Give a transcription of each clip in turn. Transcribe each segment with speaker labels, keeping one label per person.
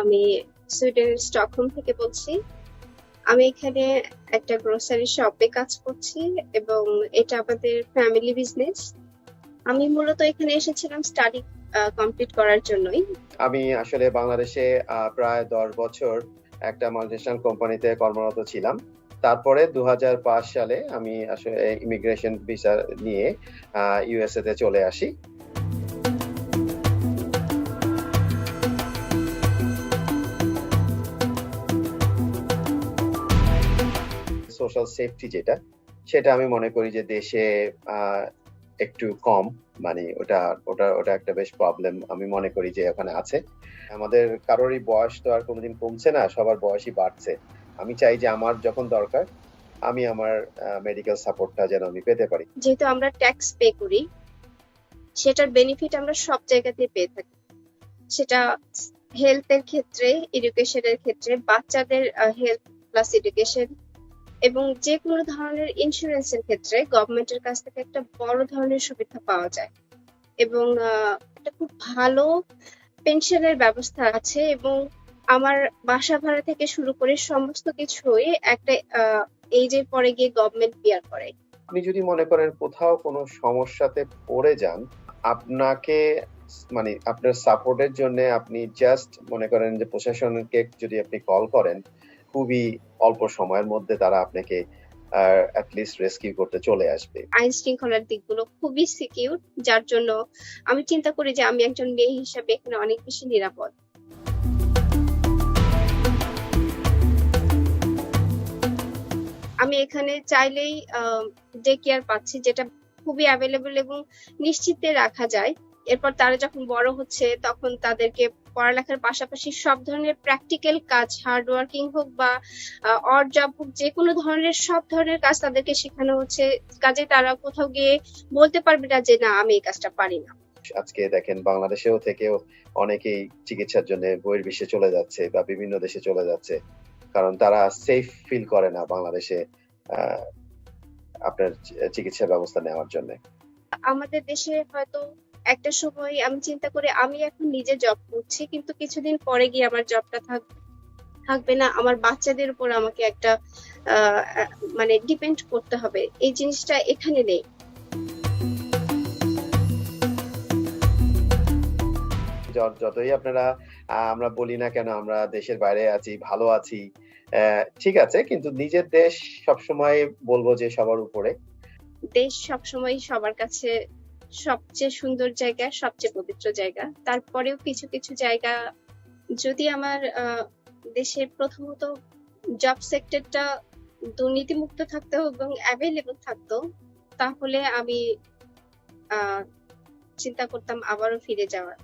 Speaker 1: আমি সুইডেনের স্টকহোম থেকে বলছি। আমি এখানে একটা গ্রোসারি শপে কাজ করছি এবং এটা আমাদের ফ্যামিলি বিজনেস। আমি মূলত এখানে এসেছিলাম স্টাডি কমপ্লিট করার জন্যই।
Speaker 2: আমি আসলে বাংলাদেশে প্রায় 10 বছর একটা মাল্টিন্যাশনাল কোম্পানিতে কর্মরত ছিলাম। তারপরে 2005 সালে আমি আসলে ইমিগ্রেশন ভিসা নিয়ে ইউএসএ তে চলে আসি। সোশ্যাল সেফটি সেটা আমি মনে করি যে দেশে একটু কম, মানে ওটা ওটা ওটা একটা বেশ প্রবলেম আমি মনে করি যে ওখানে আছে। আমাদের কারোরই বয়স তো আর কোনোদিন কমছে না, সবার বয়সই বাড়ছে। আমি চাই যে আমার যখন দরকার আমি আমার মেডিকেল সাপোর্টটা যেন আমি পেতে পারি।
Speaker 1: যেহেতু আমরা ট্যাক্স পে করি, সেটার বেনিফিট আমরা সব জায়গাতে পেয়ে থাকি। সেটা হেলথের ক্ষেত্রে, এডুকেশনের ক্ষেত্রে, বাচ্চাদের হেলথ প্লাস এডুকেশন এবং যে কোনো ধরনের ইন্স্যুরেন্সের ক্ষেত্রে গভর্নমেন্টের কাছ থেকে একটা বড় ধরনের সুবিধা পাওয়া যায় এবং একটা খুব ভালো পেনশনের ব্যবস্থা আছে এবং আমার বাসা ভাড়া থেকে শুরু করে সমস্ত কিছুই একটা এইজের পরে গিয়ে গভর্নমেন্ট বিয়ার করে।
Speaker 2: আপনি যদি মনে করেন কোথাও কোনো সমস্যাতে পড়ে যান, আপনাকে মানে আপনার সাপোর্টের জন্য আপনি জাস্ট মনে করেন যে প্রশাসনকে যদি আপনি কল করেন, খুবই অল্প সময়ের মধ্যে তারা আপনাকে অ্যাটলিস্ট রেস্কিউ করতে চলে আসবে।
Speaker 1: আইন শৃঙ্খলার দিকগুলো খুবই সিকিউর, যার জন্য আমি চিন্তা করি যে আমি একজন মেয়ে হিসাবে এখানে অনেক বেশি নিরাপদ। আমি এখানে চাইলেই ডে কেয়ার পাচ্ছি, যেটা খুবই অ্যাভেলেবল এবং নিশ্চিন্তে রাখা যায়। এরপর তারা যখন বড় হচ্ছে তখন তাদেরকে পড়ালেখার পাশাপাশি সব ধরনের প্র্যাকটিক্যাল কাজ, হার্ড ওয়ার্কিং হোক বা অড জব হোক, যে কোনো ধরনের সব ধরনের কাজ তাদেরকে শেখানো হচ্ছে। কাজে তারা কোথাও গিয়ে বলতে পারবে না যে না, আমি এই কাজটা পারি না।
Speaker 2: আজকে দেখেন বাংলাদেশেও থেকেও অনেকেই চিকিৎসার জন্য বহির্বিশ্বে চলে যাচ্ছে বা বিভিন্ন দেশে চলে যাচ্ছে, কারণ তারা সেফ ফিল করে না বাংলাদেশে আপনার চিকিৎসা ব্যবস্থা নেওয়ার জন্য।
Speaker 1: আমাদের দেশে হয়তো একটা সময় আমি চিন্তা করি আমি এখন নিজে জব করছি, কিন্তু কিছুদিন পরে গিয়ে আমার জবটা থাকবে না, আমার বাচ্চাদের উপর আমাকে একটা মানে ডিপেন্ড করতে হবে। এই জিনিসটা এখানে নেই।
Speaker 2: যতই আপনারা আমরা বলি না কেন আমরা দেশের বাইরে আছি, ভালো আছি, ঠিক আছে, কিন্তু নিজের দেশ সবসময় বলবো যে সবার উপরে।
Speaker 1: দেশ সবসময় সবার কাছে সবচেয়ে সুন্দর জায়গা, সবচেয়ে পবিত্র জায়গা। তারপরেও কিছু কিছু জায়গা, যদি আমার দেশের প্রথমত জব সেক্টরটা দুর্নীতিমুক্ত থাকতো এবং অ্যাভেলেবল থাকতো, তাহলে আমি চিন্তা করতাম আবারও ফিরে যাওয়ার।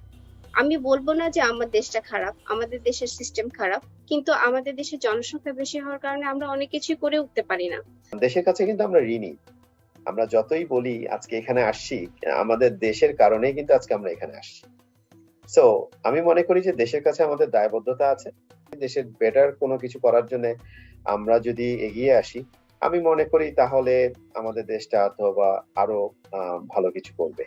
Speaker 1: আমি বলবো না যে আমার দেশটা খারাপ, আমাদের দেশের সিস্টেম খারাপ, কিন্তু আমাদের দেশে জনসংখ্যা বেশি হওয়ার কারণে আমরা অনেক কিছুই করে উঠতে পারি না।
Speaker 2: দেশের কাছে কিন্তু আমরা ঋণী। আমরা যতই বলি আজকে এখানে আসছি, আমাদের দেশের কারণেই কিন্তু আজকে আমরা এখানে আসছি। সো আমি মনে করি যে দেশের কাছে আমাদের দায়বদ্ধতা আছে। দেশের বেটার কোনো কিছু করার জন্য আমরা যদি এগিয়ে আসি, আমি মনে করি তাহলে আমাদের দেশটা অথবা আরো ভালো কিছু করবে।